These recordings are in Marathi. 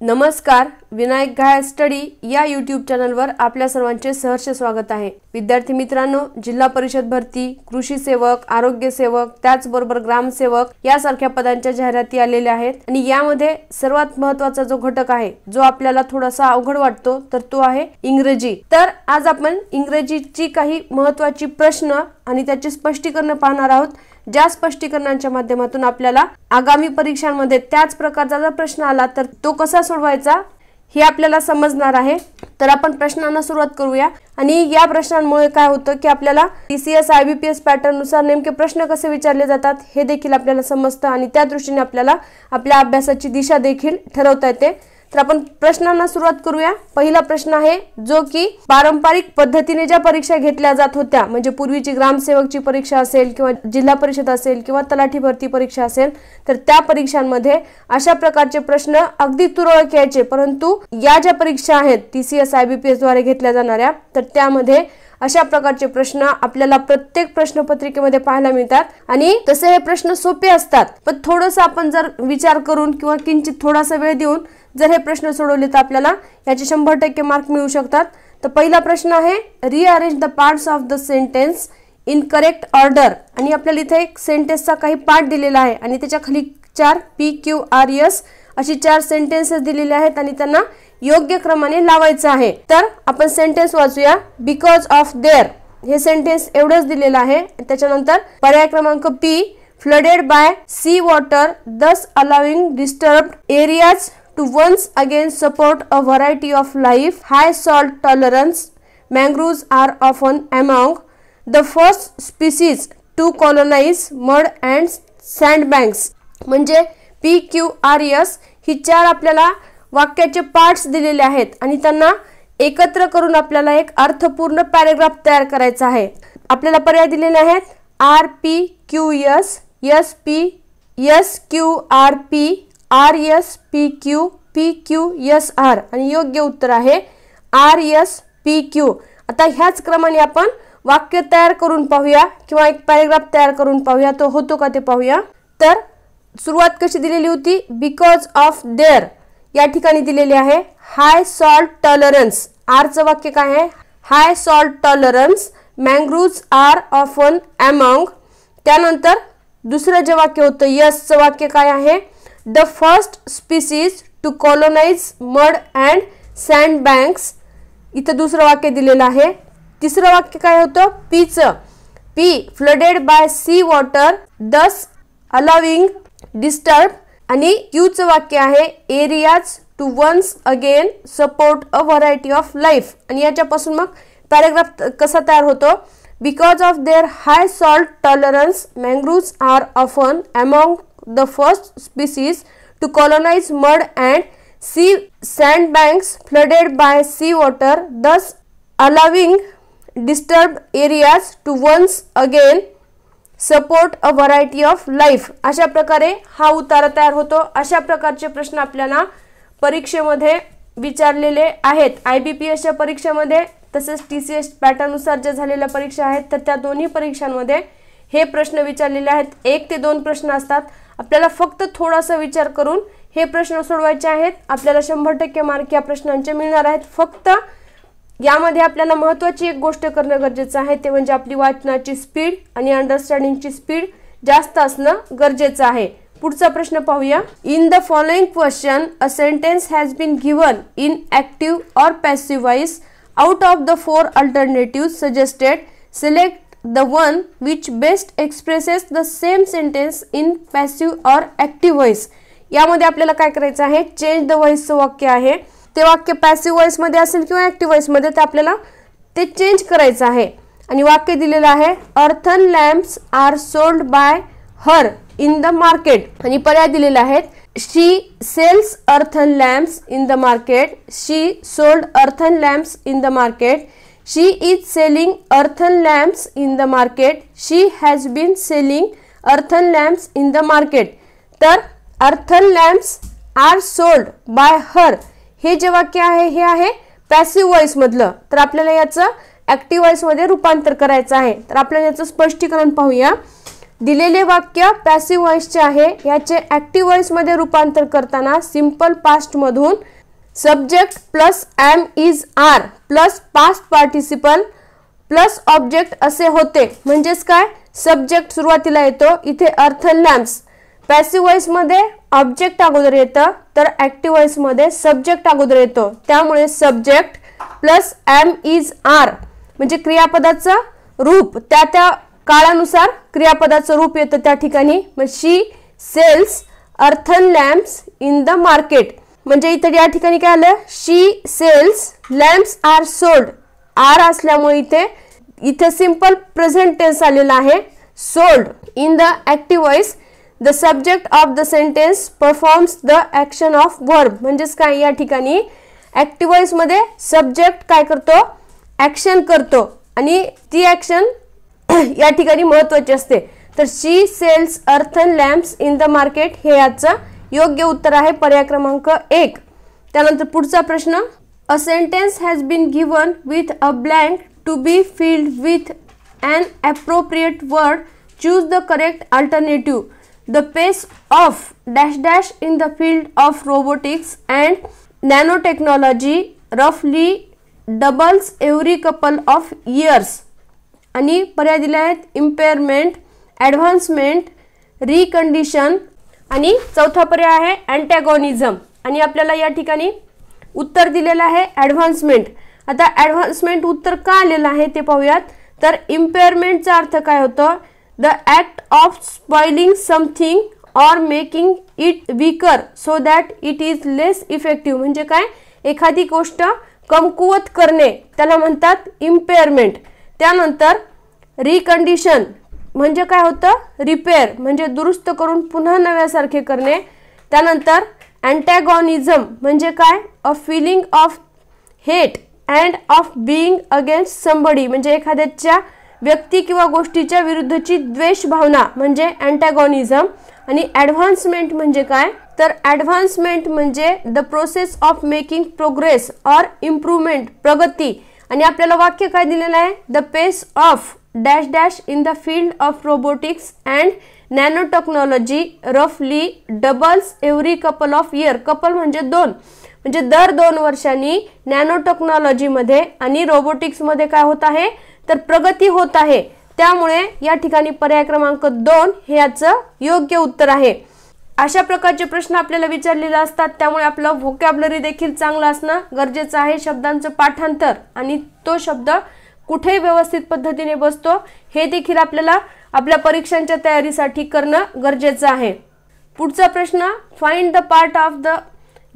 नमस्कार, विनायक घायल स्टडी या यूट्यूब चॅनलवर आपल्या सर्वांचे सहर्ष स्वागत आहे। विद्यार्थी मित्रांनो, जिल्हा परिषद भरती, कृषी सेवक, आरोग्य सेवक, त्याचबरोबर ग्रामसेवक यासारख्या पदांच्या जाहिराती आलेल्या आहेत आणि यामध्ये सर्वात महत्त्वाचा जो घटक आहे, जो आपल्याला थोडासा अवघड वाटतो, तर तो आहे इंग्रजी। तर आज आपण इंग्रजीची काही महत्त्वाची प्रश्न आणि त्याचे स्पष्टीकरण पाहणार आहोत, ज्या स्पष्टीकरणांच्या माध्यमातून आपल्याला आगामी परीक्षांमध्ये त्याच प्रकारचा जर प्रश्न आला तर तो कसा सोडवायचा हे आपल्याला समजणार आहे। तर आपण प्रश्नांना सुरुवात करूया आणि या प्रश्नांमुळे काय होतं की आपल्याला TCS IBPS पॅटर्न नुसार नेमके प्रश्न कसे विचारले जातात हे देखील आपल्याला समजतं आणि त्या दृष्टीने आपल्याला आपल्या अभ्यासाची दिशा देखील ठरवता येते। तर आपण प्रश्नांना सुरुवात करूया। पहिला प्रश्न आहे जो की पारंपरिक पद्धतीने ज्या परीक्षा घेतल्या जात होत्या, म्हणजे पूर्वीची ग्रामसेवकची परीक्षा असेल किंवा जिल्हा परिषद असेल किंवा तलाठी भरती परीक्षा असेल, तर त्या परीक्षांमध्ये अशा प्रकारचे प्रश्न अगदी तुरळक यायचे। परंतु या ज्या परीक्षा आहेत TCS IBPS द्वारे घेतल्या जाणाऱ्या, तर त्यामध्ये अशा प्रकारचे प्रश्न आपल्याला प्रत्येक प्रश्नपत्रिकेमध्ये पाहायला मिळतात आणि तसे हे प्रश्न सोपे असतात, पण थोडंसं आपण जर विचार करून किंवा किंचित थोडासा वेळ देऊन जर हे प्रश्न सोडवले तर आपल्याला याचे 100% मार्क मिळू शकतात। तर पहिला प्रश्न आहे rearrange the parts of the sentence in correct order, आणि आपल्याला इथे एक सेंटेन्सचा काही पार्ट दिलेला आहे आणि त्याच्या खाली 4 PQRS अशी 4 सेंटेन्सेस दिलेले आहेत आणि त्यांना योग्य क्रमाने लावायचं आहे। तर आपण सेंटेन्स वाचूया। बिकॉज ऑफ देअर हे सेंटेन्स एवढंच दिलेलं आहे। त्याच्यानंतर पर्याय क्रमांक P, flooded by sea water thus allowing disturbed areas to once again support a variety of life, high salt tolerance, mangroves are often among the first species to colonize mud and sandbanks। म्हणजे PQRS ही 4 आपल्याला वाक्याचे पार्ट्स दिलेले आहेत आणि त्यांना एकत्र करून आपल्याला एक अर्थपूर्ण पॅराग्राफ तयार करायचा आहे। आपल्याला पर्याय दिलेले आहेत RPQS, SP, SQRP, RSPQ, PQSR आणि योग्य उत्तर आहे RSPQ। आता ह्याच क्रमाने आपण वाक्य तयार करून पाहूया किंवा एक पॅराग्राफ तयार करून पाहूया, तो होतो का ते पाहूया। तर सुरुवात कशी दिलेली होती, बिकॉज ऑफ देअर या ठिकाणी दिलेली आहे हाय सॉल्ट टॉलरन्स। आरचं वाक्य काय आहे, high salt tolerance, mangroves are often among. त्यानंतर दुसरं जे वाक्य होतं यसचं वाक्य काय आहे, the first species to colonise mud and sand banks. इथं दुसरं वाक्य दिलेलं आहे। तिसरं वाक्य काय होतं, पीचं, P flooded by sea water thus allowing disturb, आणि क्यूचं वाक्य आहे areas to once again support a variety of life. आणि याच्यापासून मग पॅराग्राफ कसा तयार होतो, because of there high salt tolerance mangroves are often among the first species to colonize mud and sea sandbanks flooded by sea water, thus allowing disturbed areas to once again support a variety of life। अशा प्रकारे हा उतारा तयार होतो। अशा प्रकारचे प्रश्न आपल्याला परीक्षेमध्ये विचारलेले आहेत, IBPSच्या परीक्षेमध्ये तसेच TCS पॅटर्न नुसार जे झालेल्या परीक्षा आहेत, तर त्या दोन्ही परीक्षांमध्ये हे प्रश्न विचारलेले आहेत। 1 ते 2 प्रश्न असतात। आपल्याला फक्त थोडासा विचार करून हे प्रश्न सोडवायचे आहेत। आपल्याला 100% मार्क या प्रश्नांचे मिळणार आहेत। फक्त यामध्ये आपल्याला महत्त्वाची एक गोष्ट करणं गरजेचं आहे, ते म्हणजे आपली वाचनाची स्पीड आणि अंडरस्टँडिंगची स्पीड जास्त असणं गरजेचं आहे। पुढचा प्रश्न पाहूया। In the following question a sentence has been given in active or passive voice, out of the 4 alternative suggested select the one which best expresses the same sentence in passive or active voice। यामध्ये आपल्याला काय करायचं आहे, चेंज द व्हॉइसचं वाक्य आहे, ते वाक्य पॅसिव्ह व्हॉइस मध्ये असेल किंवा ऍक्टिव्ह व्हॉइस मध्ये, ते आपल्याला ते चेंज करायचं आहे। आणि वाक्य दिलेलं आहे earthen lamps are sold by her in the market, आणि पर्याय दिलेले आहेत she sells earthen lamps in the market, she sold earthen lamps in the market, she is selling earthen lamps in the market, she has been selling earthen lamps in the market। तर earthen lamps are sold by her हे जे वाक्य आहे हे आहे पॅसिव्ह व्हॉइस मधलं, तर आपल्याला याचं ऍक्टिव्ह व्हॉइस मध्ये रूपांतर करायचं आहे। तर आपल्याला याचं स्पष्टीकरण पाहूया। दिलेले वाक्य पॅसिव्ह व्हॉइसचे आहे, याचे ऍक्टिव्ह व्हॉइस मध्ये रूपांतर करताना सिंपल पास्ट मधून subject plus am is are plus past participle plus object असे होते. म्हणजेच काय, सब्जेक्ट सुरुवातीला येतो, इथे अर्थन लॅम्प्स. पॅसिव्ह व्हॉइस मध्ये ऑब्जेक्ट अगोदर येतं, तर ऍक्टिव्ह व्हॉइस मध्ये सब्जेक्ट अगोदर येतो. त्यामुळे subject plus am is are म्हणजे क्रियापदाचं रूप, त्या काळानुसार क्रियापदाचं रूप येतं त्या ठिकाणी. मग she sells earthen lamps in the market. म्हणजे इथे या ठिकाणी काय आलं, she sells lamps are sold. Are असल्यामुळे इथे सिंपल प्रेझेंट टेन्स आलेला आहे. Sold. In the active voice the subject of the sentence performs the action of verb. म्हणजेच काय, या ठिकाणी ऍक्टिव्ह व्हॉइस मध्ये सब्जेक्ट काय करतो, ऍक्शन करतो आणि ती ऍक्शन या ठिकाणी महत्त्वाची असते. तर शी sells earthen lamps in the market हे याचं योग्य उत्तर आहे, पर्याय क्रमांक 1. त्यानंतर पुढचा प्रश्न, a sentence has been given with a blank to be filled with an appropriate word. Choose the correct alternative. The pace of dash dash in the field of robotics and nanotechnology roughly doubles every couple of years. आणि पर्याय दिले आहेत इम्पेअरमेंट, ॲडव्हान्समेंट, रिकंडिशन आणि चौथा पर्याय आहे अँटॅगॉनिझम. आणि आपल्याला या ठिकाणी उत्तर दिलेलं आहे ॲडव्हान्समेंट. आता ॲडव्हान्समेंट उत्तर का आलेलं आहे ते पाहूयात. तर इम्पेअरमेंटचा अर्थ काय होतं, the act of spoiling something or making it weaker so that it is less effective. म्हणजे काय, एखादी गोष्ट कमकुवत करणे त्याला म्हणतात इम्पेअरमेंट. त्यानंतर रिकंडिशन म्हणजे काय होतं, रिपेअर म्हणजे दुरुस्त करून पुन्हा नव्यासारखे करणे. त्यानंतर अँटॅगॉनिझम म्हणजे काय, a feeling of hate and of being against somebody म्हणजे एखाद्याच्या व्यक्ती किंवा गोष्टीच्या विरुद्धची द्वेष भावना म्हणजे अँटॅगॉनिझम. आणि ॲडव्हान्समेंट म्हणजे काय, तर ॲडव्हान्समेंट म्हणजे the process of making progress or improvement प्रगती. आणि आपल्याला वाक्य काय दिलेलं आहे, the pace of dash dash in the field of robotics and nanotechnology रफली doubles every couple of year. Couple म्हणजे 2 म्हणजे दर 2 वर्षांनी नॅनो टेक्नॉलॉजीमध्ये आणि रोबोटिक्समध्ये काय होत आहे, तर प्रगती होत आहे. त्यामुळे या ठिकाणी पर्याय क्रमांक 2 हे याचं योग्य उत्तर आहे. अशा प्रकारचे प्रश्न आपल्याला विचारलेले असतात, त्यामुळे आपलं व्होकॅब्युलरी देखील चांगलं असणं गरजेचं आहे. शब्दांचं पाठांतर आणि तो शब्द कुठे व्यवस्थित पद्धतीने बसतो हे देखील आपल्याला आपल्या परीक्षांच्या तयारीसाठी करणं गरजेचं आहे. पुढचा प्रश्न, find the part of the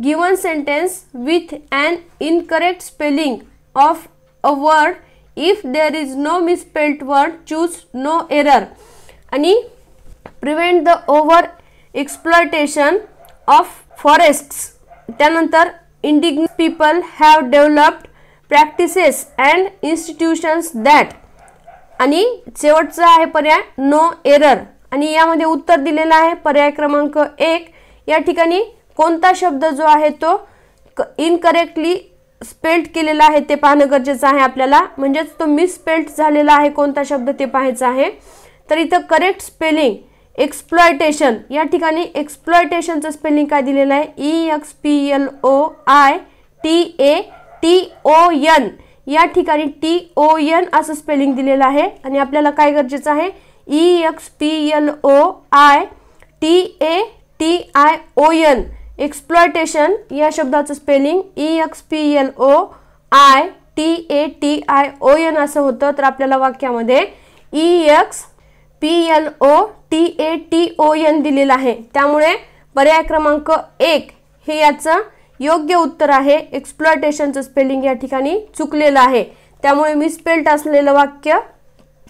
given sentence with an incorrect spelling of a word. If there is no misspelled word choose no error. आणि prevent the over exploitation of forests. त्यानंतर indignant people have developed practices and institutions that. आणि शेवटचा आहे पर्याय नो एरर. आणि यामध्ये उत्तर दिलेलं आहे पर्याय क्रमांक 1. या ठिकाणी कोणता शब्द जो आहे तो इनकरेक्टली स्पेल्ड केलेला आहे ते पाहणं गरजेचं आहे आपल्याला. म्हणजेच तो मिसस्पेल्ड झालेला आहे कोणता शब्द ते पाहायचं आहे. तर इथं करेक्ट स्पेलिंग एक्सप्लॉयटेशन. या ठिकाणी एक्सप्लॉयटेशनचं स्पेलिंग काय दिलेलं आहे, EXPLOITATON. या ठिकाणी TON असं स्पेलिंग दिलेलं आहे. आणि आपल्याला काय गरजेचं आहे, EXPLOITATION. एक्सप्लॉयटेशन या शब्दाचं स्पेलिंग EXPLOITATION असं होतं. तर आपल्याला वाक्यामध्ये EXPLOTATON दिलेलं आहे. त्यामुळे पर्याय क्रमांक 1 हे याचं योग्य उत्तर आहे. एक्सप्लॉयटेशनचं स्पेलिंग या ठिकाणी चुकलेलं आहे, त्यामुळे मिसस्पेल्ड असलेलं वाक्य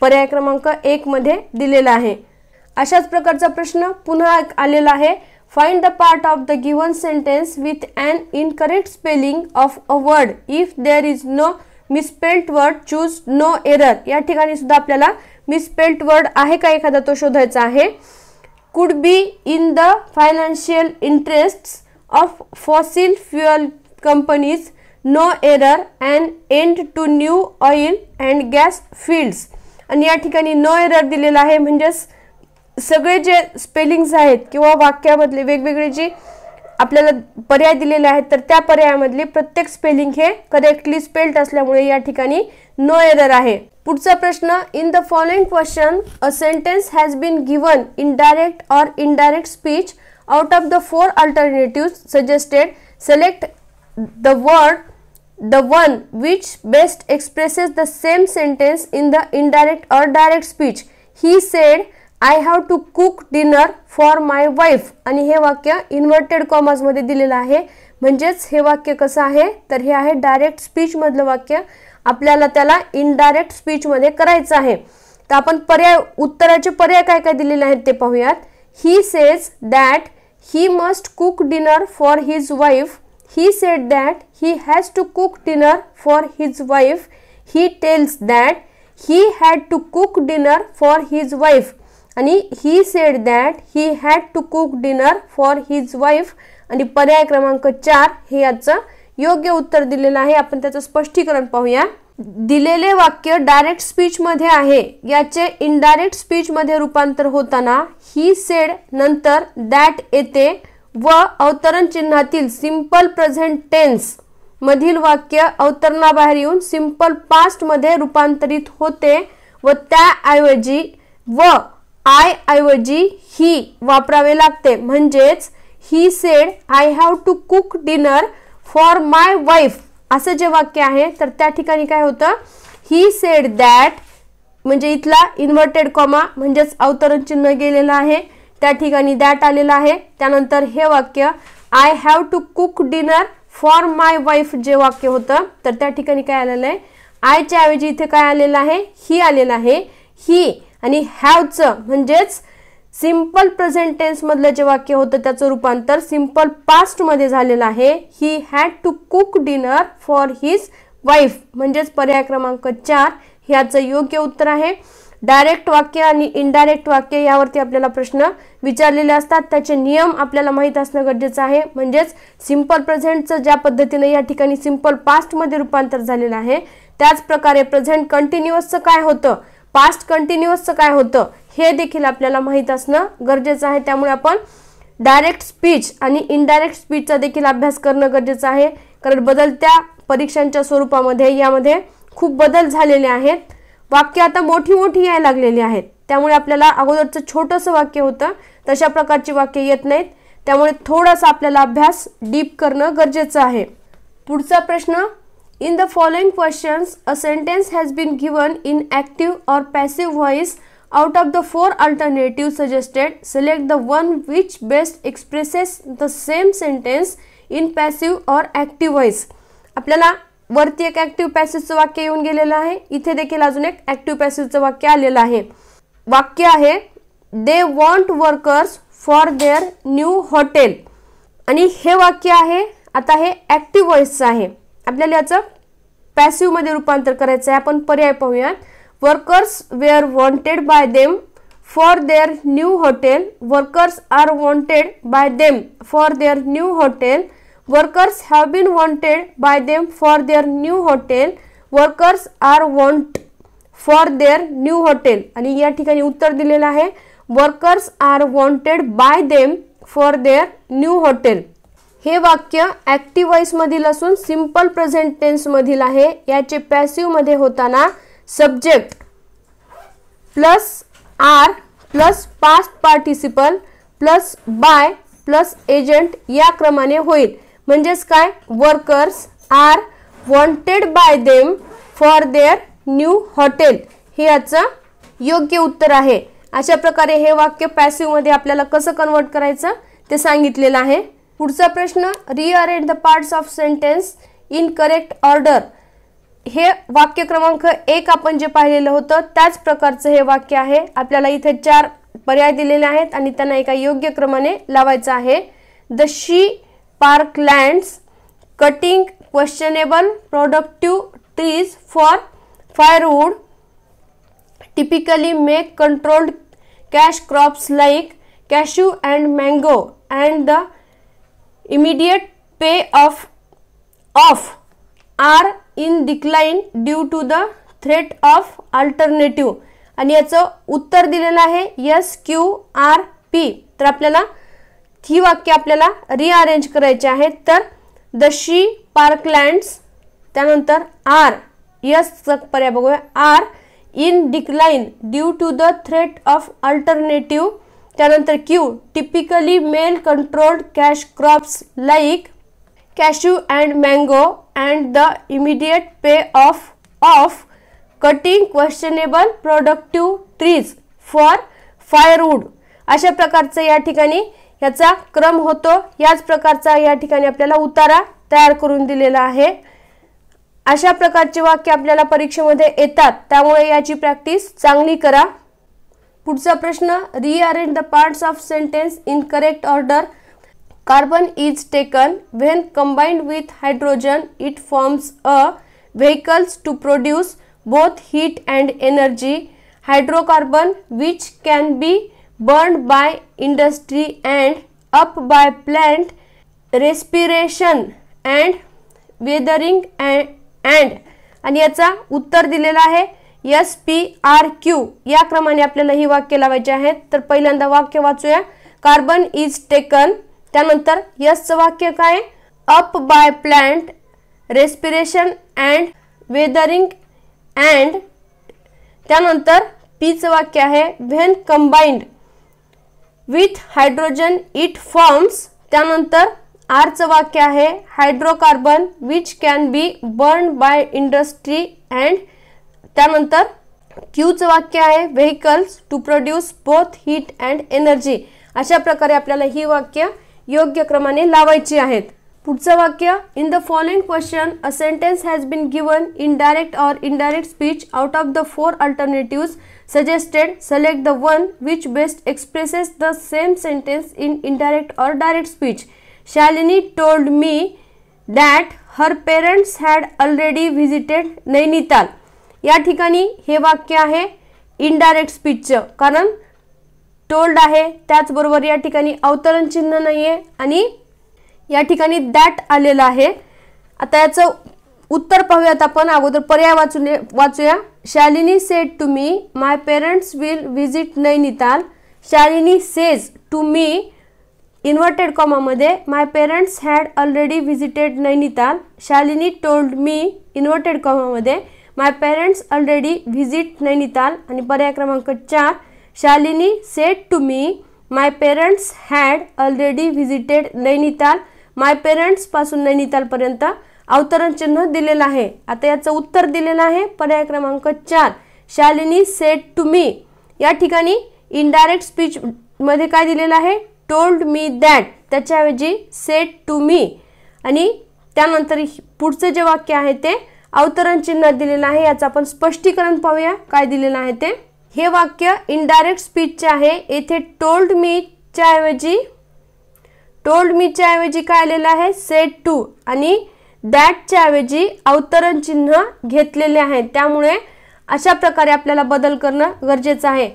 पर्याय क्रमांक 1 मध्ये दिलेलं आहे. अशाच प्रकारचा प्रश्न पुन्हा आलेला आहे. Find the part of the given sentence with an incorrect spelling of a word. If there is no misspelled word choose no error. या ठिकाणी सुद्धा आपल्याला मिसस्पेल्ड वर्ड आहे का एखादा तो शोधायचा आहे. Could be in the financial interests of fossil fuel companies no error and end to new oil and gas fields. आणि या ठिकाणी नो एरर दिलेला आहे. म्हणजेच सगळे जे स्पेलिंग्स आहेत किंवा वाक्यामधले वेगवेगळे जे आपल्याला पर्याय दिलेले आहेत तर त्या पर्यायामधले प्रत्येक स्पेलिंग हे करेक्टली स्पेल्ड असल्यामुळे या ठिकाणी नो एरर आहे. पुढचा प्रश्न, in the following question a sentence has been given in direct or indirect speech. Out of the 4 alternatives suggested, select the one which best expresses the same sentence in the indirect or direct speech. He said, I have to cook dinner for my wife. आणि हे वाक्य इन्व्हर्टेड कॉमाज मध्ये दिलेलं आहे. म्हणजेच हे वाक्य कसं आहे तर हे आहे डायरेक्ट स्पीच मधलं वाक्य. आपल्याला त्याला इनडायरेक्ट स्पीच मध्ये करायचं आहे. तर आपण पर्याय उत्तराचे पर्याय काय काय दिलेले आहेत ते पाहूयात. He says that he must cook dinner for his wife. He said that he has to cook dinner for his wife. He tells that he had to cook dinner for his wife. आणि he said that he had to cook dinner for his wife. आणि पर्याय क्रमांक 4 हे याचं योग्य उत्तर दिलेलं आहे. आपण त्याचं स्पष्टीकरण पाहूया. दिलेले वाक्य डायरेक्ट स्पीच मध्ये आहे. याचे इनडायरेक्ट स्पीच मध्ये रूपांतर होताना ही सेड नंतर दॅट येते व अवतरण चिन्हातील सिंपल प्रेझेंट टेन्स मधील वाक्य अवतरणाबाहेर येऊन सिंपल पास्ट मध्ये रूपांतरित होते व त्याऐवजी व आय ऐवजी ही वापरावे लागते. म्हणजेच he said I have to cook dinner for my wife असं जे वाक्य आहे तर त्या ठिकाणी काय होतं, ही सेड दॅट म्हणजे इथला इन्व्हर्टेड कॉमा म्हणजेच अवतरण चिन्ह गेलेलं आहे त्या ठिकाणी दॅट आलेलं आहे. त्यानंतर हे वाक्य I have to cook dinner for my wife जे वाक्य होतं तर त्या ठिकाणी काय आलेलं आहे, आयच्या ऐवजी इथे काय आलेलं आहे, ही आलेलं आहे. ही आणि हॅवचं म्हणजेच सिंपल प्रेझेंट टेन्स मधलं जे वाक्य होतं त्याचं रूपांतर सिंपल पास्ट मध्ये झालेलं आहे. He had to cook dinner for his wife. म्हणजेच पर्याय क्रमांक 4 ह्याचं योग्य उत्तर आहे. डायरेक्ट वाक्य आणि इनडायरेक्ट वाक्य यावरती आपल्याला प्रश्न विचारलेले असतात. त्याचे नियम आपल्याला माहीत असणं गरजेचं आहे. म्हणजेच सिंपल प्रेझेंटचं ज्या पद्धतीने या ठिकाणी सिंपल पास्ट मध्ये रूपांतर झालेलं आहे त्याच प्रकारे प्रेझेंट कंटिन्युअसचं काय होतं, पास्ट कंटिन्युअसचं काय होतं हे देखील आपल्याला माहीत असणं गरजेचं आहे. त्यामुळे आपण डायरेक्ट स्पीच आणि इनडायरेक्ट स्पीचचा देखील अभ्यास करणं गरजेचं आहे. कारण बदलत्या परीक्षांच्या स्वरूपामध्ये यामध्ये खूप बदल झालेले आहेत. वाक्य आता मोठी मोठी यायला लागलेली आहेत. त्यामुळे आपल्याला अगोदरचं छोटंसं वाक्य होतं तशा प्रकारची वाक्य येत नाहीत. त्यामुळे थोडासा आपल्याला अभ्यास डीप करणं गरजेचं आहे. पुढचा प्रश्न, in the following questions a sentence has been given in active or passive voice. Out of the 4 alternatives suggested, select the one which best expresses the same sentence in passive or active voice. आपल्याला वरती एक ॲक्टिव्ह पॅसिव्हचं वाक्य येऊन गेलेलं आहे. इथे देखील अजून एक ॲक्टिव्ह पॅसिव्हचं वाक्य आलेलं आहे. वाक्य आहे they want workers for their new hotel. आणि हे वाक्य आहे आता हे ॲक्टिव्ह व्हॉइसचं आहे. आपल्याला याचं पॅसिव्ह मध्ये रूपांतर करायचं आहे. आपण पर्याय पाहूयात. Workers were wanted by them for their new hotel. Workers are wanted by them for their new hotel. Workers have been wanted by them for their new hotel. Workers are want for their new hotel. आणि या ठिकाणी उत्तर दिलेलं आहे Workers are wanted by them for their new hotel. हे वाक्य ॲक्टिव्ह व्हॉइस मधील असून सिंपल प्रेझेंट टेन्स मधील आहे. याचे पॅसिव्ह मध्ये होताना subject plus are plus past participle plus by plus agent या क्रमाने होईल. म्हणजेच काय, workers are wanted by them for their new hotel हे याचं योग्य उत्तर आहे. अशा प्रकारे हे वाक्य पॅसिव्ह मध्ये आपल्याला कसं कन्वर्ट करायचं ते सांगितलेलं आहे. पुढचा प्रश्न, rearrange the parts of sentence in correct order. हे वाक्य क्रमांक 1 आपण जे पाहिलेलं होतं त्याच प्रकारचं हे वाक्य आहे. आपल्याला इथे 4 पर्याय दिलेले आहेत आणि त्यांना एका योग्य क्रमाने लावायचं आहे. The she park lands cutting questionable productive trees for firewood typically make controlled cash crops like cashew and mango and the immediate pay off are in decline due to the threat of alternative. आणि याचं उत्तर दिलेलं आहे SQRP। तर आपल्याला ही वाक्य आपल्याला रिअरेंज करायचे आहेत। तर द शी पार्कलँड्स, त्यानंतर आर, यस पर्याय बघूया, R in decline due to the threat of alternative, त्यानंतर Q typically male controlled cash crops like cashew and mango and the immediate pay off cutting questionable productive trees for firewood. अशा प्रकारचे या ठिकाणी याचा क्रम होतो। याच प्रकारचा या ठिकाणी आपल्याला उतारा तयार करून दिलेला आहे। अशा प्रकारचे वाक्य आपल्याला परीक्षेमध्ये येतात, त्यामुळे याची प्रॅक्टिस चांगली करा। पुढचा प्रश्न, rearrange the parts of sentence in correct order. Carbon is taken when combined with hydrogen it forms a vehicles to produce both heat and energy. Hydrocarbon which can be burned by industry and up by plant respiration and weathering and आणि याचा उत्तर दिलेला आहे SPRQ। या क्रमाने आपल्याला ही वाक्य लावायची आहेत। तर पहिल्यांदा वाक्य वाचूया, कार्बन इज टेकन, त्यानंतर यसचं वाक्य काय, up by plant respiration and weathering and, त्यानंतर पीचं वाक्य आहे when combined with hydrogen it forms, त्यानंतर आरचं वाक्य आहे hydrocarbon which can be burn by industry and, त्यानंतर क्यूचं वाक्य आहे vehicles to produce both heat and energy. अशा प्रकारे आपल्याला ही वाक्य योग्य क्रमाने लावायची आहेत। पुढचं वाक्य, in the following question a sentence has been given in direct or indirect speech out of the 4 alternatives suggested, select the one which best expresses the same sentence in indirect or direct speech. Shalini told me that her parents had already visited Nainital. या ठिकाणी हे वाक्य आहे इनडायरेक्ट स्पीचचं, कारण टोल्ड आहे, त्याचबरोबर या ठिकाणी अवतरण चिन्ह नाहीये आणि या ठिकाणी दॅट आलेला आहे। आता याचं उत्तर पाहूयात आपण। अगोदर पर्याय वाचूया। Shalini said to me my parents will visit Nainital. Shalini says to me inverted comma मध्ये my parents had already visited Nainital. Shalini told me inverted comma मध्ये my parents already visit Nainital. आणि पर्याय क्रमांक 4, Shalini said to me my parents had already visited Nainital. My parents पासून नैनिताल पर्यंत अवतरण चिन्ह दिलेलं आहे। आता याचं उत्तर दिलेलं आहे पर्याय क्रमांक 4, शालिनी सेड टू मी। या ठिकाणी इनडायरेक्ट स्पीच मध्ये काय दिलेलं आहे, टोल्ड मी दॅट, त्याच्याऐवजी सेड टू मी। आणि त्यानंतर पुढचं जे वाक्य आहे ते अवतरण चिन्ह दिलेलं आहे। याचं आपण स्पष्टीकरण पाहूया काय दिलेलं आहे ते। हे वाक्य इनडायरेक्ट स्पीचचे आहे। येथे टोल्ड मीच्या ऐवजी काय आलेलं आहे, सेड टू, आणि दॅटच्या ऐवजी अवतरण चिन्ह घेतलेले आहे। त्यामुळे अशा प्रकारे आपल्याला बदल करणं गरजेचं आहे।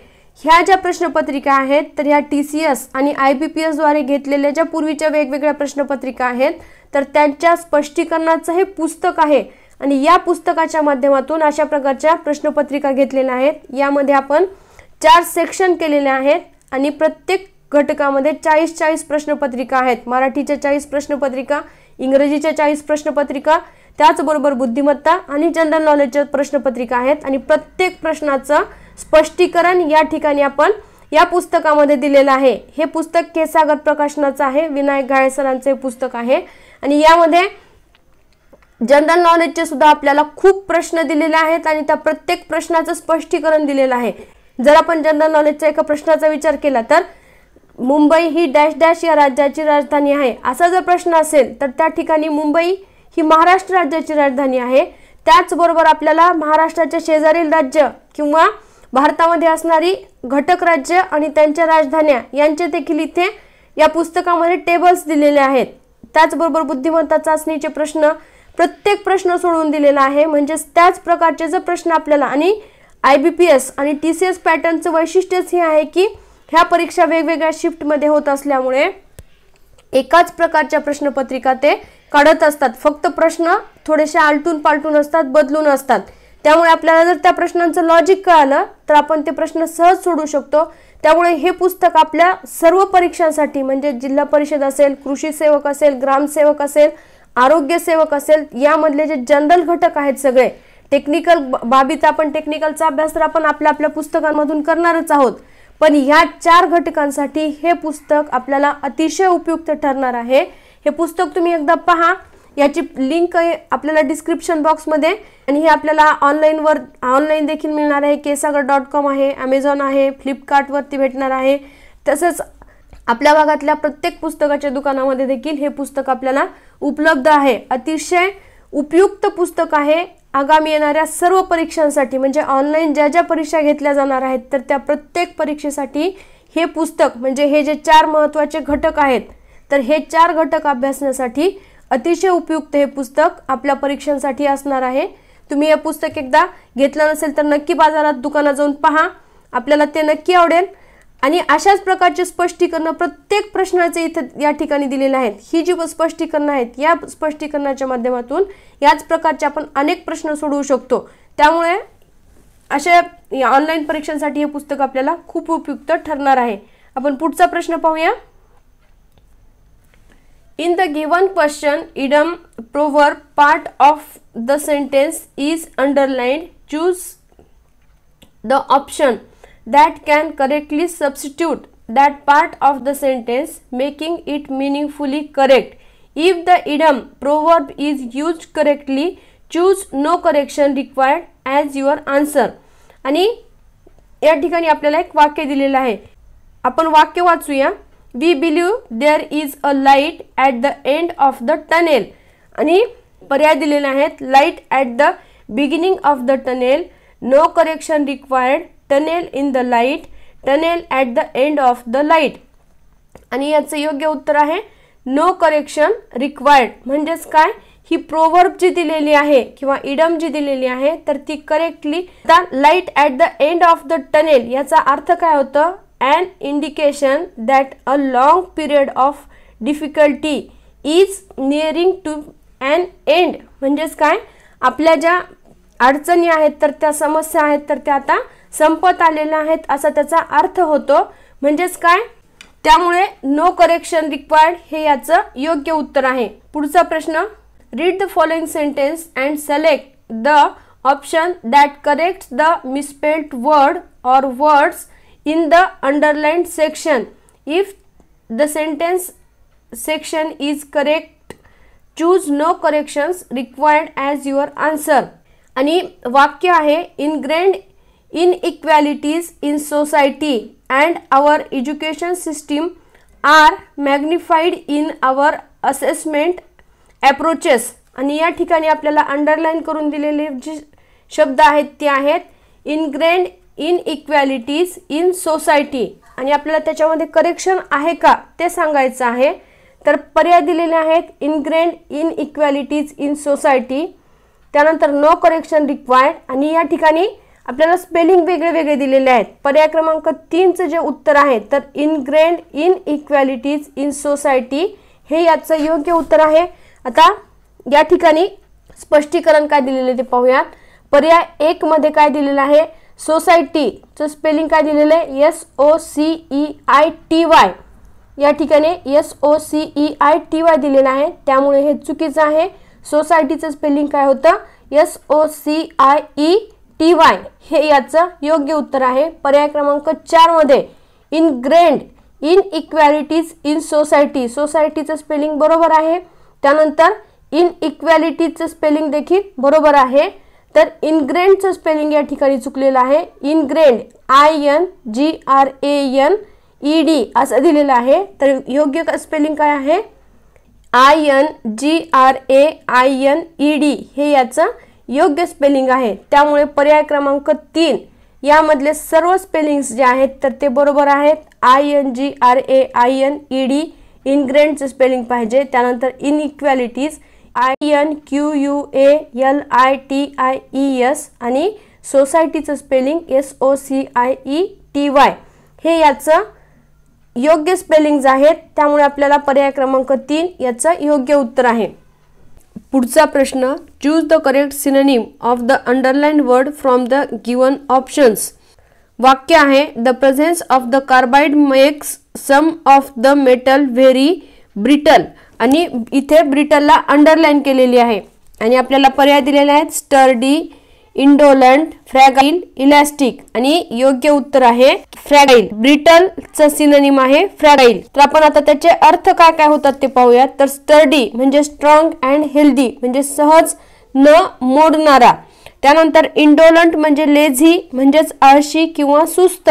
ह्या ज्या प्रश्नपत्रिका आहेत तर ह्या TCS आणि IBPS द्वारे घेतलेल्या ज्या पूर्वीच्या वेगवेगळ्या प्रश्नपत्रिका आहेत तर त्यांच्या स्पष्टीकरणाचं हे पुस्तक आहे आणि या पुस्तकाच्या माध्यमातून अशा प्रकारच्या प्रश्नपत्रिका घेतलेल्या आहेत। यामध्ये आपण 4 सेक्शन केलेले आहेत आणि प्रत्येक घटकामध्ये 40 प्रश्नपत्रिका आहेत। मराठीच्या 40 प्रश्नपत्रिका, इंग्रजीच्या 40 प्रश्नपत्रिका, त्याचबरोबर बुद्धिमत्ता आणि जनरल नॉलेजच्या प्रश्नपत्रिका आहेत आणि प्रत्येक प्रश्नाचं स्पष्टीकरण या ठिकाणी आपण या पुस्तकामध्ये दिलेलं आहे। हे पुस्तक केसागर प्रकाशनाचं आहे, विनायक घाळे सरांचे पुस्तक आहे आणि यामध्ये जनरल नॉलेजचे सुद्धा आपल्याला खूप प्रश्न दिलेले आहेत आणि त्या प्रत्येक प्रश्नाचं स्पष्टीकरण दिलेलं आहे। जर आपण जनरल नॉलेजच्या एका प्रश्नाचा विचार केला तर मुंबई ही डॅश डॅश या राज्याची राजधानी आहे असा जर प्रश्न असेल तर त्या ठिकाणी मुंबई ही महाराष्ट्र राज्याची राजधानी आहे। त्याचबरोबर आपल्याला महाराष्ट्राच्या शेजारील राज्य किंवा भारतामध्ये असणारी घटक राज्य आणि त्यांच्या राजधान्या यांचे देखील इथे या पुस्तकामध्ये टेबल्स दिलेले आहेत। त्याचबरोबर बुद्धिमत्ता चाचणीचे प्रश्न प्रत्येक प्रश्न सोडवून दिलेला आहे। म्हणजे त्याच प्रकारचे जर प्रश्न आपल्याला आणि IBPS आणि TCS पॅटर्नचं वैशिष्ट्यच हे आहे की ह्या परीक्षा वेगवेगळ्या शिफ्टमध्ये होत असल्यामुळे एकाच प्रकारच्या प्रश्नपत्रिका ते काढत असतात। फक्त प्रश्न थोडेसे आलटून पालटून असतात, बदलून असतात। त्यामुळे आपल्याला जर त्या प्रश्नांचं लॉजिक कळालं तर आपण ते प्रश्न सहज सोडवू शकतो। त्यामुळे हे पुस्तक आपल्या सर्व परीक्षांसाठी म्हणजे जिल्हा परिषद असेल, कृषी सेवक असेल, ग्रामसेवक असेल, आरोग्य सेवक असेल, यामधले जे जनरल घटक आहेत सगळे टेक्निकल बाबीत आपण टेक्निकलचा अभ्यास तर आपण आपल्या आपल्या पुस्तकांमधून करणारच आहोत, पण ह्या 4 घटकांसाठी हे पुस्तक आपल्याला अतिशय उपयुक्त ठरणार आहे। हे पुस्तक तुम्ही एकदा पहा, याची लिंक आपल्याला डिस्क्रिप्शन बॉक्समध्ये आणि हे आपल्याला ऑनलाईन देखील मिळणार आहे। kesagar.com आहे, Amazon आहे, फ्लिपकार्ट वरती भेटणार आहे। तसंच आपल्या भागातल्या प्रत्येक पुस्तकाच्या दुकानामध्ये देखील हे पुस्तक आपल्याला उपलब्ध आहे। अतिशय उपयुक्त पुस्तक आहे आगामी येणाऱ्या सर्व परीक्षांसाठी, म्हणजे ऑनलाईन ज्या ज्या परीक्षा घेतल्या जाणार आहेत तर त्या प्रत्येक परीक्षेसाठी हे पुस्तक म्हणजे हे जे 4 महत्त्वाचे घटक आहेत तर हे 4 घटक अभ्यासण्यासाठी अतिशय उपयुक्त हे पुस्तक आपल्या परीक्षांसाठी असणार आहे। तुम्ही हे पुस्तक एकदा घेतलं नसेल तर नक्की बाजारात दुकानात जाऊन पहा, आपल्याला ते नक्की आवडेल। आणि अशाच प्रकारचे स्पष्टीकरण प्रत्येक प्रश्नाचे इथे या ठिकाणी दिलेले आहेत। ही जी स्पष्टीकरण आहेत या स्पष्टीकरणाच्या माध्यमातून याच प्रकारचे आपण अनेक प्रश्न सोडवू शकतो। त्यामुळे अशा ऑनलाईन परीक्षांसाठी हे पुस्तक आपल्याला खूप उपयुक्त ठरणार आहे। आपण पुढचा प्रश्न पाहूया। In the given question, idiom, proverb part of the sentence is underlined. Choose the option that can correctly substitute that part of the sentence, making it meaningfully correct. If the idiom, proverb is used correctly, choose no correction required as your answer. आणि या ठिकाणी आपल्याला एक वाक्य दिलेलं आहे, आपण वाक्य वाचूया। We believe there is a light at the end of the tunnel. आणि पर्याय दिलेले आहेत, light at the beginning of the tunnel, no correction required, tunnel in the light, tunnel at the end of the light. आणि याचं योग्य उत्तर आहे नो करेक्शन रिक्वायर्ड। म्हणजेच काय, ही प्रोवर्ब जी दिलेली आहे किंवा इडम जी दिलेली आहे तर ती correctly light at the end of the tunnel याचा अर्थ काय होतं, an indication that a long period of difficulty is nearing to an end. म्हणजेच काय, आपल्या ज्या अडचणी आहेत तर त्या समस्या आहेत तर त्या आता संपत आलेल्या आहेत असा त्याचा अर्थ होतो। म्हणजेच काय, त्यामुळे नो करेक्शन रिक्वायर्ड हे याचं योग्य उत्तर आहे। पुढचा प्रश्न, read the following sentence and select the option that corrects the misspelled word और words in the underlined section. If the sentence section is correct, choose no corrections required as your answer. आणि वाक्य आहे, ingrained inequalities in society and our education system are magnified in our assessment approaches. आणि या ठिकाणी आपल्याला अंडरलाइन करून दिलेले जे शब्द आहेत ते आहेत ingrained इनइक्वॅलिटीज इन सोसायटी आणि आपल्याला त्याच्यामध्ये करेक्शन आहे का ते सांगायचं आहे। तर पर्याय दिलेले आहेत, इनग्रेंड इनइक्वॅलिटीज इन सोसायटी, त्यानंतर नो करेक्शन रिक्वायर्ड आणि या ठिकाणी आपल्याला स्पेलिंग वेगळे वेगळे दिलेले आहेत। पर्याय क्रमांक 3 चे जे उत्तर आहे तर इनग्रेंड इनइक्वॅलिटीज इन सोसायटी हे याचं योग्य उत्तर आहे। आता या ठिकाणी स्पष्टीकरण काय दिलेले ते पाहूयात। पर्याय 1 मध्ये काय दिलेलं आहे, सोसायटीचं स्पेलिंग काय दिलेलं आहे, SOCEITY, या ठिकाणी SOCEITY दिलेलं आहे त्यामुळे हे चुकीचं आहे। सोसायटीचं स्पेलिंग काय होतं, SOCIETY हे याचं योग्य उत्तर आहे। पर्याय क्रमांक 4 मध्ये इनग्रेंड इनइक्वॅलिटीज इन सोसायटी, सोसायटीचं स्पेलिंग बरोबर आहे, त्यानंतर इनइक्वॅलिटीचं स्पेलिंग देखील बरोबर आहे। तर इनग्रेंडचं स्पेलिंग या ठिकाणी चुकलेलं आहे, इनग्रेंड INGRANED असं दिलेलं आहे। तर योग्य स्पेलिंग काय आहे, INGRAINED हे याचं योग्य स्पेलिंग आहे। त्यामुळे पर्याय क्रमांक 3 यामधले सर्व स्पेलिंग्स जे आहेत तर ते बरोबर आहेत। INGRAINED इनग्रेंडचं स्पेलिंग पाहिजे, त्यानंतर इनइक्वॅलिटीज INQUALITIES आणि सोसायटीचं स्पेलिंग SOCIETY हे याचं योग्य स्पेलिंग्स आहेत। त्यामुळे आपल्याला पर्याय क्रमांक 3 याचं योग्य उत्तर आहे। पुढचा प्रश्न, choose the correct synonym of the underlined word from the given options. वाक्य आहे, the presence of the carbide makes some of the metal very brittle. आणि इथे ब्रिटलला अंडरलाइन केलेली आहे आणि आपल्याला पर्याय दिलेले आहेत, स्टर्डी, इंडोलंट, फ्रॅगाइल, इलास्टिक. आणि योग्य उत्तर आहे फ्रॅगाइल. ब्रिटलचं सिनोनिम आहे फ्रॅगाइल. तर आपण आता त्याचे अर्थ काय काय होतात ते पाहूयात. तर स्टर्डी म्हणजे स्ट्रॉंग अँड हेल्दी म्हणजे सहज न मोडणारा. त्यानंतर इंडोलंट म्हणजे लेझी म्हणजेच आळशी किंवा सुस्त.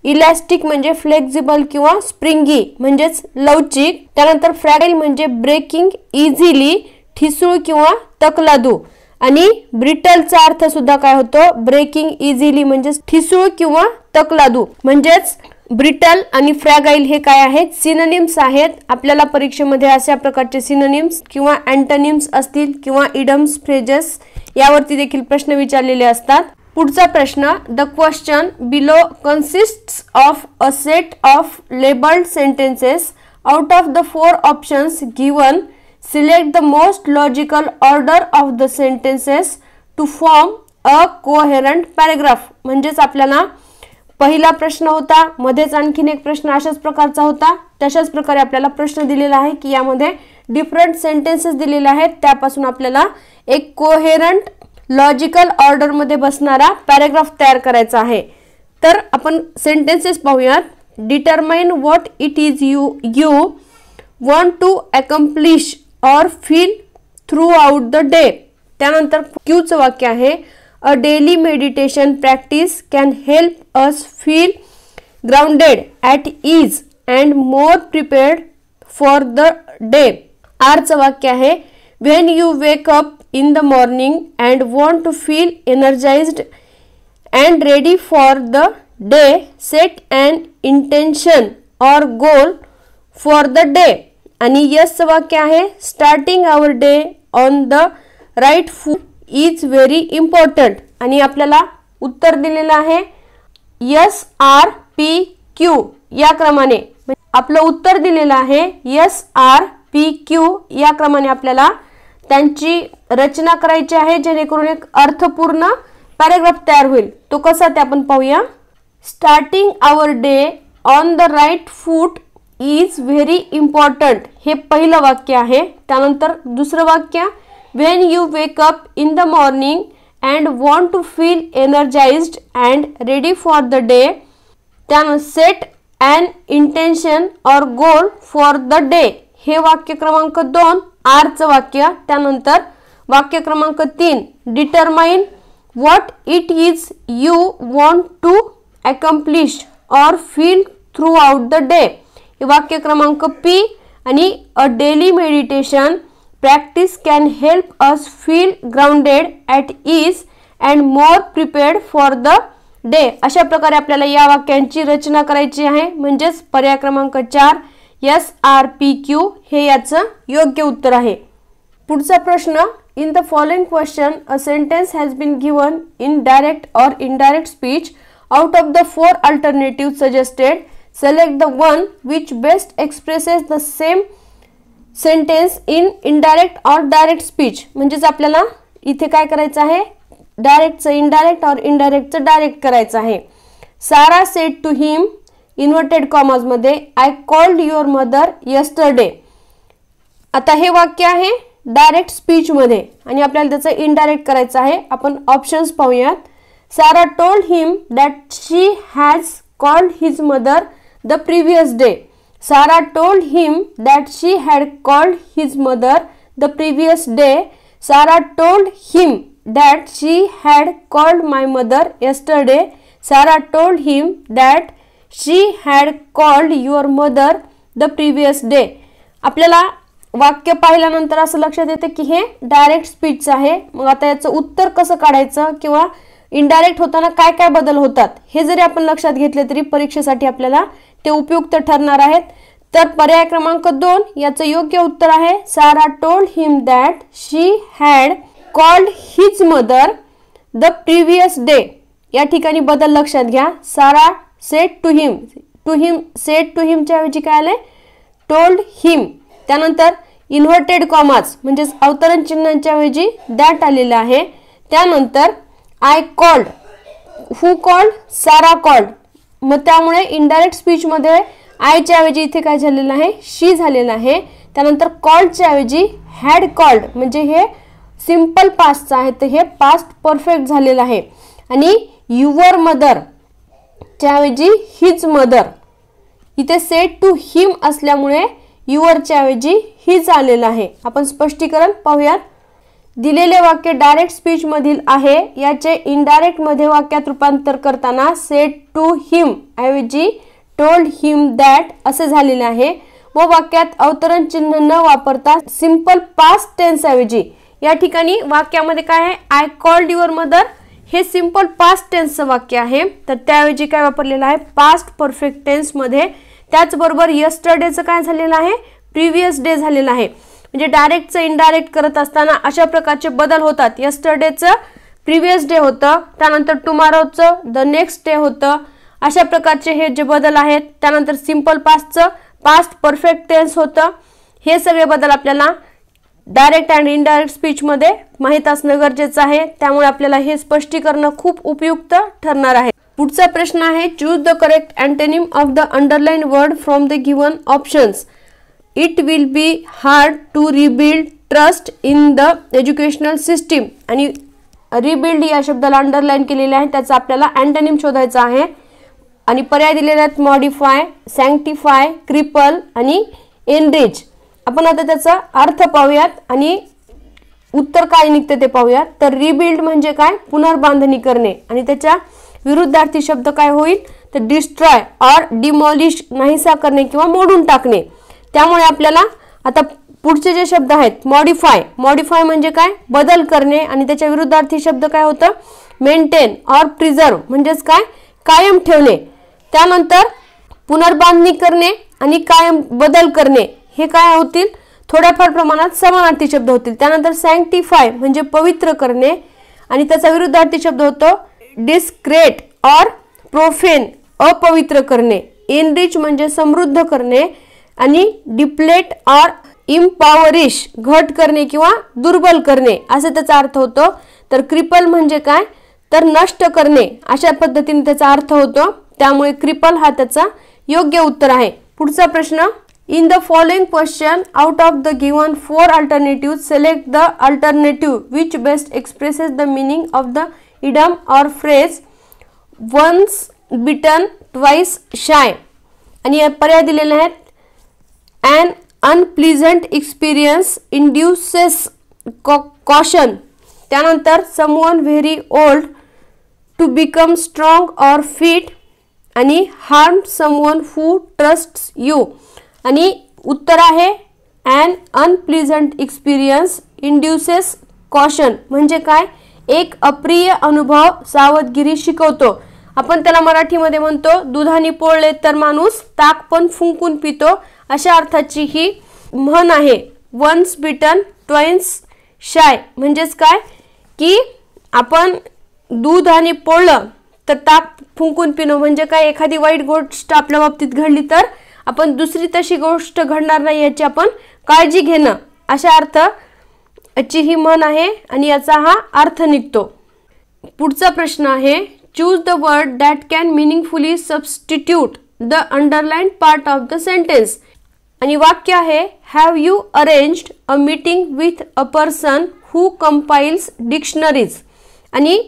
इलास्टिक म्हणजे फ्लेक्झिबल किंवा स्प्रिंगी म्हणजेच लवचिक. त्यानंतर फ्रॅगाइल म्हणजे ब्रेकिंग इझिली ठिसूळ किंवा तकलादू. आणि ब्रिटलचा अर्थ सुद्धा काय होतो, ब्रेकिंग इझिली म्हणजे ठिसूळ किंवा तकलादू. म्हणजेच ब्रिटल आणि फ्रॅगाइल हे काय आहेत, सिनोनिम्स आहेत. आपल्याला परीक्षेमध्ये अशा प्रकारचे सिनोनिम्स किंवा अँटोनिम्स असतील किंवा इडम्स, फ्रेजेस यावरती देखील प्रश्न विचारलेले असतात. पुढचा प्रश्न, the question below कन्सिस्ट्स of a set of labelled sentences. Out of the 4 options given, select the most logical order of the sentences to form a coherent paragraph. म्हणजेच आपल्याला पहिला प्रश्न होता, मध्येच आणखीन एक प्रश्न अशाच प्रकारचा होता. तशाच प्रकारे आपल्याला प्रश्न दिलेला आहे की यामध्ये डिफरंट सेंटेन्सेस दिलेले आहेत, त्यापासून आपल्याला एक कोहेरंट लॉजिकल ऑर्डर मध्ये बसणारा पॅराग्राफ तयार करायचा आहे. तर आपण सेंटेन्सेस पाहूयात. Determine what it is you want to accomplish or feel throughout the day. त्यानंतर क्यूचं वाक्य आहे, a daily meditation practice can help us feel grounded at ease and more prepared for the day. आरचं वाक्य आहे, when you wake up in the morning and want to feel energised and ready for the day, set and intention or goal for the day. आणि यसचं वाक्य आहे, starting our day on the right foot is very important. आणि आपल्याला उत्तर दिलेलं आहे SRPQ या क्रमाने. आपलं उत्तर दिलेलं आहे SRPQ या क्रमाने. आपल्याला त्यांची रचना करायची आहे जेणेकरून एक अर्थपूर्ण पॅराग्राफ तयार होईल. तो कसा ते आपण पाहूया. Starting our day on the right foot is very important हे पहिलं वाक्य आहे. त्यानंतर दुसरं वाक्य, when you wake up in the morning and want to feel energised and ready for the day, त्यानंतर set and intention or goal for the day हे वाक्य क्रमांक 2 आरचं वाक्य. त्यानंतर वाक्य क्रमांक 3, determine what it is you want to accomplish or feel throughout the day हे वाक्य क्रमांक P. आणि a daily meditation practice can help us feel grounded at ease and more prepared for the day. अशा प्रकारे आपल्याला या वाक्यांची रचना करायची आहे. म्हणजेच पर्याय क्रमांक 4 SRPQ हे याचं योग्य उत्तर आहे. पुढचा प्रश्न, in the following question a sentence has been given in direct or indirect speech. Out of the 4 alternative suggested, select the one which best expresses the same sentence in indirect or direct speech. म्हणजेच आपल्याला इथे काय करायचं आहे, डायरेक्टचं इनडायरेक्ट और इनडायरेक्टचं डायरेक्ट करायचं आहे. Sara said to him inverted commas मध्ये, I called your mother yesterday. आता हे वाक्य आहे डायरेक्ट स्पीच मध्ये आणि आपल्याला त्याचं इनडायरेक्ट करायचं आहे. आपण ऑप्शन्स पाहूयात. Sara told him that she has called his mother the previous day. Sarah told him that she had called his mother the previous day. Sarah told him that she had called my mother yesterday. Sarah told him that she had called your mother the previous day. आपल्याला वाक्य पाहिल्यानंतर असं लक्षात येतं की हे डायरेक्ट स्पीच आहे. मग आता याचं उत्तर कसं काढायचं किंवा इनडायरेक्ट होताना काय काय बदल होतात हे जरी आपण लक्षात घेतले तरी परीक्षेसाठी आपल्याला ते उपयुक्त ठरणार आहेत. तर पर्याय क्रमांक 2 याचं योग्य उत्तर आहे, Sara told him that she had called his mother the previous day. या ठिकाणी बदल लक्षात घ्या. Sara said to him said to हिमच्या ऐवजी काय आले, टोल्ड हिम. त्यानंतर इन्व्हर्टेड कॉमास म्हणजे अवतरण चिन्हांच्या ऐवजी दॅट आलेलं आहे. त्यानंतर I called, who called, Sara called. मग त्यामुळे इनडायरेक्ट स्पीच मध्ये आयच्या ऐवजी इथे काय झालेलं आहे, शी झालेलं आहे. त्यानंतर कॉल्डच्या ऐवजी हॅड कॉल्ड म्हणजे हे सिंपल पास्टचं आहे, तर हे पास्ट परफेक्ट झालेलं आहे. आणि युअर मदर च्या ऐवजी हिज मदर. इथे सेड टू हिम असल्यामुळे युअरच्या ऐवजी हिज आलेलं आहे. आपण स्पष्टीकरण पाहूयात. दिलेले वाक्य डायरेक्ट स्पीच मधील आहे, याचे इनडायरेक्ट मध्ये वाक्यात रूपांतर करताना सेड टू हिम ऐवजी टोल्ड हिम दॅट असे झालेले आहे. व वाक्यात अवतरण चिन्ह न वापरता सिंपल पास्ट टेन्स ऐवजी या ठिकाणी वाक्यामध्ये काय आहे, आय कॉल्ड युअर मदर हे सिंपल पास्ट टेन्सचं वाक्य आहे, तर त्याऐवजी काय वापरलेलं आहे, पास्ट परफेक्ट टेन्स मध्ये. त्याचबरोबर यस्टरडेचं काय झालेलं आहे, प्रिव्हियस डे झालेलं आहे. म्हणजे डायरेक्टचं इनडायरेक्ट करत असताना अशा प्रकारचे बदल होतात. यस्टरडेचं प्रिव्हियस डे होतं, त्यानंतर टुमॉरोचं द नेक्स्ट डे होतं. अशा प्रकारचे हे जे बदल आहेत. त्यानंतर सिंपल पास्टचं पास्ट परफेक्ट टेन्स होतं. हे सगळे बदल आपल्याला डायरेक्ट अँड इनडायरेक्ट स्पीच मध्ये माहीत असणं गरजेचं आहे. त्यामुळे आपल्याला हे स्पष्टीकरण खूप उपयुक्त ठरणार आहे. पुढचा प्रश्न आहे, choose the correct antonym of the underline word from the given options. It will be hard to rebuild trust in the educational system. आणि रिबिल्ड या शब्दाला अंडरलाइन केलेले आहे, त्याचा आपल्याला अँटोनिम शोधायचा आहे. आणि पर्याय दिलेले आहेत मॉडिफाय, सॅंक्टिफाय, क्रिपल आणि एनरिच. आपण आता त्याचा अर्थ पाहूयात आणि उत्तर काय निघते ते पाहूयात. तर रिबिल्ड म्हणजे काय, पुनर्बांधणी करणे. आणि त्याच्या विरुद्धार्थी शब्द काय होईल, तर डिस्ट्रॉय ऑर डिमॉलिश, नाहीसा करणे किंवा मोडून टाकणे. त्यामुळे आपल्याला आता पुढचे जे शब्द आहेत, मॉडिफाय, मॉडिफाय म्हणजे काय, बदल करणे. आणि त्याच्या विरुद्धार्थी शब्द काय होतं, मेंटेन ऑर प्रिझर्व म्हणजेच काय, कायम ठेवणे. त्यानंतर पुनर्बांधणी करणे आणि कायम बदल करणे हे काय होतील, थोड्याफार प्रमाणात समानार्थी शब्द होतील. त्यानंतर सॅंक्टिफाय म्हणजे पवित्र करणे आणि त्याचा विरुद्धार्थी शब्द होतो डिस्क्रेट ऑर प्रोफेन, अपवित्र करणे. एनरिच म्हणजे समृद्ध करणे आणि डिप्लेट ऑर इम्पॉवरिश, घट करणे किंवा दुर्बल करणे असा त्याचा अर्थ होतो. तर क्रिपल म्हणजे काय, तर नष्ट करणे अशा पद्धतीने त्याचा अर्थ होतो. त्यामुळे क्रिपल हा त्याचा योग्य उत्तर आहे. पुढचा प्रश्न, in the following question out of the given 4 alternatives select the alternative which best expresses the meaning of the idiom or phrase once bitten twice shy. आणि पर्याय दिलेले आहेत, an unpleasant experience induces caution. त्यानंतर someone very old to become strong or fit आणि harm someone who trusts you. आणि उत्तर आहे an unpleasant experience induces caution म्हणजे काय, एक अप्रिय अनुभव सावधगिरी शिकवतो. आपण त्याला मराठीमध्ये म्हणतो, दुधाने पोळले तर माणूस ताक पण फुंकून पितो, अशा अर्थाची ही म्हण आहे. वन्स बिटन ट्वाइस शाय म्हणजेच काय, की आपण दूध आणि पोळलं तर ताक फुंकून पिणं म्हणजे काय, एखादी वाईट गोष्ट आपल्या बाबतीत घडली तर आपण दुसरी तशी गोष्ट घडणार नाही याची आपण काळजी घेणं, अशा अर्थाची ही म्हण आहे आणि याचा हा अर्थ निघतो. पुढचा प्रश्न आहे, choose the word that can meaningfully substitute the underlined part of the sentence. आणि वाक्य आहे, have you arranged a meeting with a person who compiles dictionaries. आणि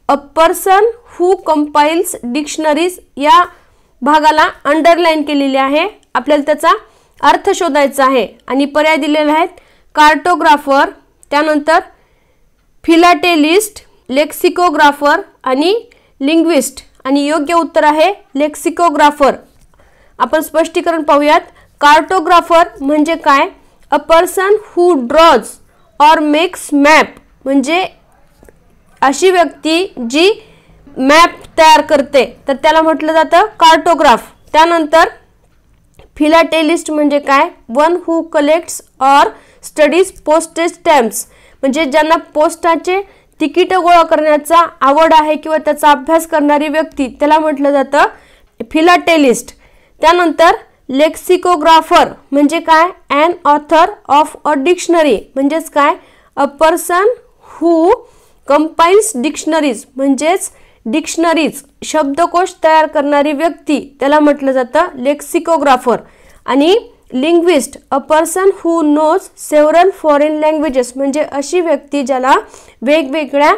a person who compiles dictionaries या भागाला अंडरलाइन केलेले आहे. आपल्याला त्याचा अर्थ शोधायचा आहे आणि पर्याय दिलेले आहेत, कार्टोग्राफर, त्यानंतर फिलाटेलिस्ट, लेक्सिकोग्राफर आणि लिंग्विस्ट. आणि योग्य उत्तर आहे लेक्सिकोग्राफर. आपण स्पष्टीकरण पाहूयात. कार्टोग्राफर म्हणजे काय, a person who draws or makes map म्हणजे अशी व्यक्ती जी मॅप तयार करते, तर त्याला म्हटलं जातं कार्टोग्राफ. त्यानंतर फिलाटेलिस्ट म्हणजे काय, one who collects or studies postage stamps म्हणजे ज्यांना पोस्टाचे तिकीट गोळा करण्याचा आवड आहे किंवा त्याचा अभ्यास करणारी व्यक्ती, त्याला म्हटलं जातं फिलाटेलिस्ट. त्यानंतर लेक्सिकोग्राफर म्हणजे काय? An author of a dictionary म्हणजेच काय? A person who compiles dictionaries म्हणजेच डिक्शनरीज शब्दकोश तयार करणारी व्यक्ती त्याला म्हटलं जातं लेक्सिकोग्राफर. आणि linguist a person who knows several foreign languages म्हणजे अशी व्यक्ती ज्याला वेगवेगळ्या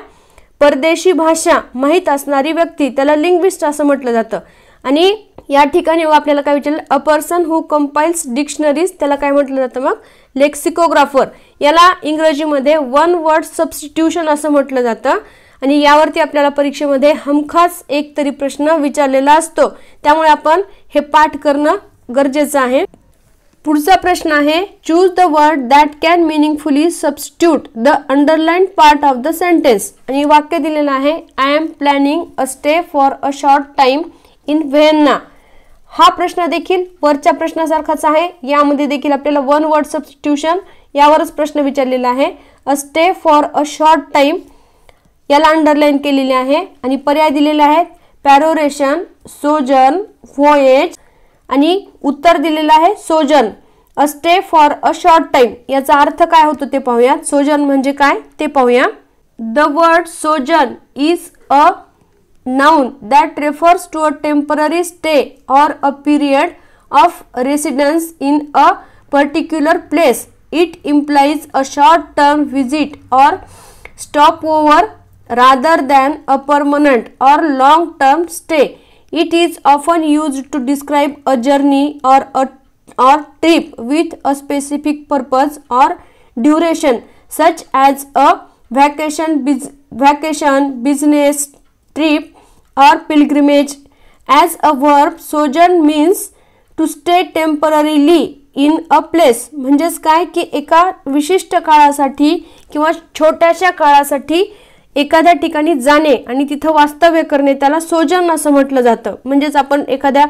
परदेशी भाषा माहीत असणारी व्यक्ती त्याला लिंग्विस्ट असं म्हटलं जातं. आणि या ठिकाणी आपल्याला काय विचारलं? अ पर्सन हू कंपाइल्स डिक्शनरीज त्याला काय म्हटलं जातं? मग लेक्सिकोग्राफर. याला इंग्रजीमध्ये वन वर्ड सबस्टिट्यूशन असं म्हटलं जातं. आणि यावरती आपल्याला परीक्षेमध्ये हमखास एक तरी प्रश्न विचारलेला असतो, त्यामुळे आपण हे पाठ करणं गरजेचं आहे. पुढचा प्रश्न आहे choose the word that can meaningfully substitute the underlined part of the sentence. आणि वाक्य दिलेलं आहे I am planning a stay for a short time in Vienna. हा प्रश्न देखील वरच्या प्रश्नासारखाच आहे. यामध्ये देखील आपल्याला वन वर्ड सबस्टिट्यूशन यावरच प्रश्न विचारलेला आहे. A stay for a short time याला अंडरलाईन केलेले आहे. आणि पर्याय दिलेले आहेत पॅरोरेशन, सोजर्न, व्होएज आणि उत्तर दिलेलं आहे sojourn. A stay for a short time याचा अर्थ काय होतो ते पाहूया. सोजर्न म्हणजे काय ते पाहूया. The word sojourn is a noun that refers to a temporary stay or a period of residence in a particular place. It implies a short-term visit or stopover rather than a permanent or long-term stay. It is often used to describe a journey or trip with a specific purpose or duration, such as a vacation, business trip or pilgrimage. As a verb, sojourn means to stay temporarily in a place. म्हणजेच काय की एका विशिष्ट काळासाठी किंवा छोट्याशा काळासाठी एखाद्या ठिकाणी जाणे आणि तिथं वास्तव्य करणे त्याला सोजर्न असं म्हटलं जातं. म्हणजेच आपण एखाद्या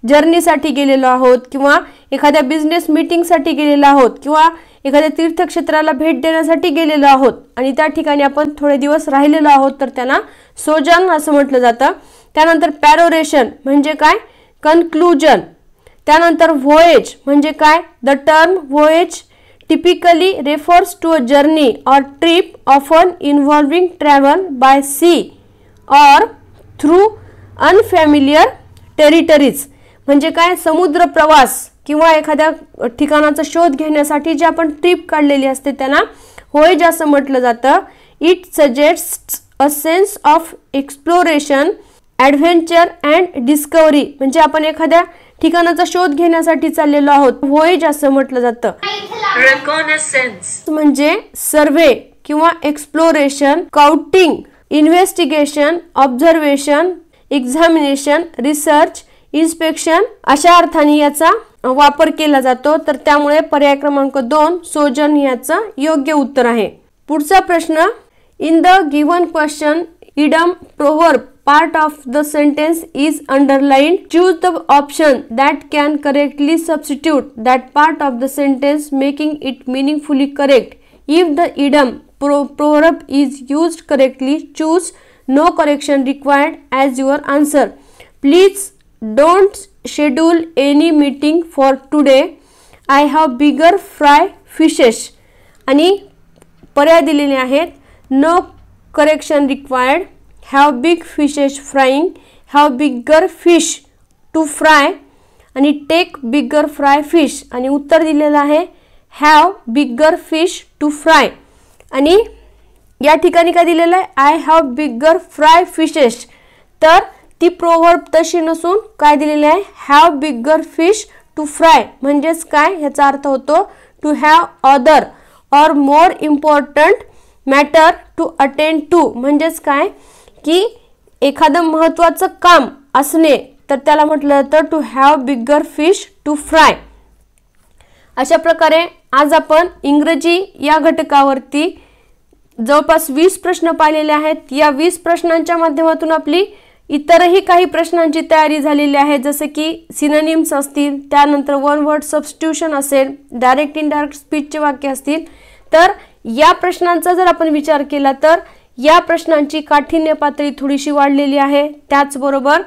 जर्नीसाठी गेलेलो आहोत किंवा एखाद्या बिझनेस मीटिंगसाठी गेलेलो आहोत किंवा एखाद्या तीर्थक्षेत्राला भेट देण्यासाठी गेलेलो आहोत आणि त्या ठिकाणी आपण थोडे दिवस राहिलेलो आहोत तर त्यांना सोजर्न असं म्हटलं जातं. त्यानंतर पॅरोरेशन म्हणजे काय? कन्क्लुजन. त्यानंतर व्होएज म्हणजे काय? The term voyage typically refers to a journey or trip often involving travel by sea or through unfamiliar territories. म्हणजे काय? समुद्र प्रवास किंवा एखाद्या ठिकाणाचा शोध घेण्यासाठी जे आपण ट्रिप काढलेली असते त्यांना व्होएज असं म्हटलं जातं. It suggests a sense of exploration, adventure and discovery. म्हणजे आपण एखाद्या ठिकाणाचा शोध घेण्यासाठी चाललेलो आहोत, व्होएज असं म्हटलं जातं. रेकॉनेसेन्स म्हणजे सर्वे किंवा exploration, scouting, investigation, observation, examination, research, inspection अशा अर्थाने याचा वापर केला जातो. तर त्यामुळे पर्याय क्रमांक 2 सोजर्न याचं योग्य उत्तर आहे. पुढचा प्रश्न in the given question idem proverb part of the sentence is underlined. Choose the option that can correctly substitute that part of the sentence, making it meaningfully correct. If the idiom proverb is used correctly, choose no correction required as your answer. Please don't schedule any meeting for today. I have bigger fry fishes. आणि पर्याय दिलेले आहेत no correction required, have big fishes frying, have bigger fish to fry आणि take bigger fry fish. आणि उत्तर दिलेलं आहे have bigger fish to fry. आणि या ठिकाणी काय दिलेलं आहे? I have bigger fry fishes. तर ती प्रोवर्ब तशी नसून काय दिलेलं आहे? have bigger fish to fry. म्हणजेच काय? ह्याचा अर्थ होतो to have other or more important matter to attend to. म्हणजेच काय की एखादं महत्त्वाचं काम असणे तर त्याला म्हटलं जातं to have bigger fish to fry. अशा प्रकारे आज आपण इंग्रजी या घटकावरती जवळपास 20 प्रश्न पाहिलेले आहेत. या 20 प्रश्नांच्या माध्यमातून आपली इतरही काही प्रश्नांची तयारी झालेली आहे, जसे की सिनोनिम्स असतील, त्यानंतर वन वर्ड सबस्टिट्यूशन असेल, डायरेक्ट इनडायरेक्ट स्पीचचे वाक्य असतील. तर या प्रश्नांचा जर आपण विचार केला तर या प्रश्नांची काठिण्य पातळी थोडीशी वाढलेली आहे. त्याचबरोबर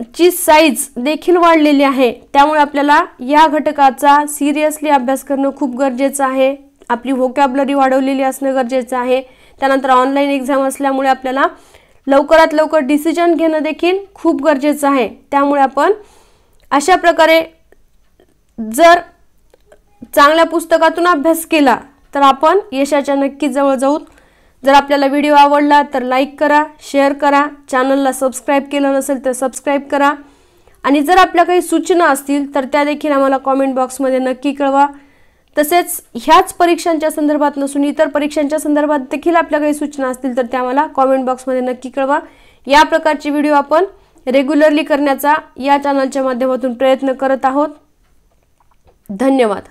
ची साईज देखील वाढलेली आहे, त्यामुळे आपल्याला या घटकाचा सिरियसली अभ्यास करणं खूप गरजेचं आहे। आपली व्होकॅब्युलरी वाढवलेली असणं गरजेचं आहे। त्यानंतर ऑनलाईन एक्झाम असल्यामुळे आपल्याला लवकरात लवकर डिसिजन घेणं देखील खूप गरजेचं आहे। त्यामुळे आपण अशा प्रकारे जर चांगल्या पुस्तकातून अभ्यास केला तर आपण यशाच्या नक्की जवळ जाऊ। जर आपल्याला व्हिडिओ आवडला तर लाईक करा, शेअर करा, चॅनलला सबस्क्राईब केलं नसेल तर सबस्क्राईब करा आणि जर आपल्या काही सूचना असतील तर त्या देखील आम्हाला कमेंट बॉक्समध्ये नक्की कळवा। तसेच ह्याच परीक्षांच्या संदर्भात नसून इतर परीक्षांच्या संदर्भात देखील आपल्या काही सूचना असतील तर त्या मला कमेंट बॉक्समध्ये नक्की कळवा। या प्रकारची व्हिडिओ आपण रेग्युलरली करण्याचा या चॅनलच्या माध्यमातून प्रयत्न करत आहोत। धन्यवाद।